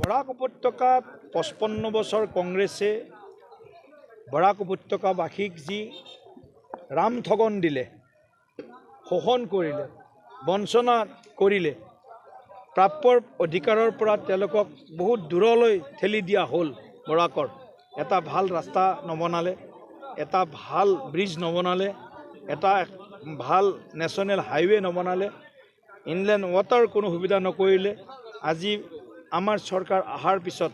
বৰাক উপত্যকাত 55 বছৰ কংগ্ৰেছে বৰাক উপত্যকাবাসীক যি ৰামঠগন দিলে, শোষণ কৰিলে, বঞ্চনা কৰিলে, প্ৰাপ্যৰ অধিকাৰৰ পৰা তেওঁলোকক বহুত দূৰলৈ ঠেলি দিয়া হ'ল। বৰাকৰ এটা ভাল ৰাস্তা নবনালে, এটা ভাল ব্ৰিজ নবনালে, এটা ভাল নেশ্যনেল হাইৱে নবনালে, ইনলেণ্ড ৱাটাৰ কোনো সুবিধা নকৰিলে। আজি আমাৰ চৰকাৰ অহাৰ পিছত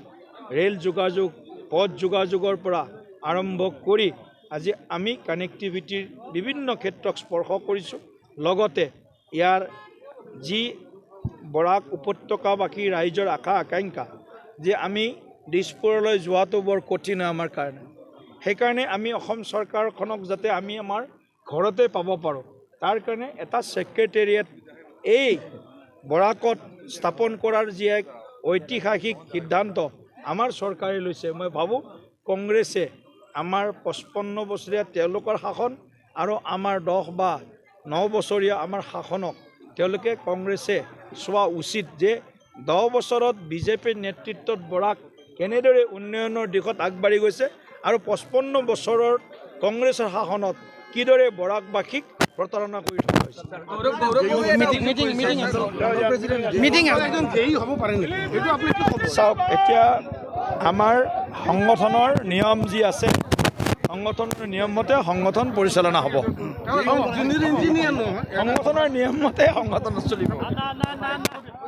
ৰেল যোগাযোগ, পথ যোগাযোগৰ পৰা আৰম্ভ কৰি আজি আমি কানেক্টিভিটিৰ বিভিন্ন ক্ষেত্ৰক স্পৰ্শ কৰিছোঁ। লগতে ইয়াৰ যি বৰাক উপত্যকাবাসী ৰাইজৰ আশা আকাংক্ষা যে আমি দিছপুৰলৈ যোৱাটো বৰ কঠিন আমাৰ কাৰণে, সেইকাৰণে আমি অসম চৰকাৰখনক যাতে আমি আমাৰ ঘৰতে পাব পাৰোঁ, তাৰ কাৰণে এটা ছেক্ৰেটেৰিয়েট এই বৰাকত স্থাপন কৰাৰ যি এক ঐতিহাসিক সিদ্ধান্ত আমাৰ চৰকাৰে লৈছে। মই ভাবোঁ কংগ্ৰেছে আমাৰ 55 বছৰীয়া তেওঁলোকৰ শাসন আৰু আমাৰ 10 বা 9 বছৰীয়া আমাৰ শাসনক তেওঁলোকে কংগ্ৰেছে চোৱা উচিত যে 10 বছৰত বিজেপিৰ নেতৃত্বত বৰাক কেনেদৰে উন্নয়নৰ দিশত আগবাঢ়ি গৈছে আৰু 55 বছৰৰ কংগ্ৰেছৰ শাসনত কিদৰে বৰাকবাসীক প্ৰতাৰণা কৰি থকা হৈছে। চাওক, এতিয়া আমাৰ সংগঠনৰ নিয়ম যি আছে, সংগঠনৰ নিয়ম মতে সংগঠন পৰিচালনা হ'ব, সংগঠনৰ নিয়ম মতে সংগঠন চলিব।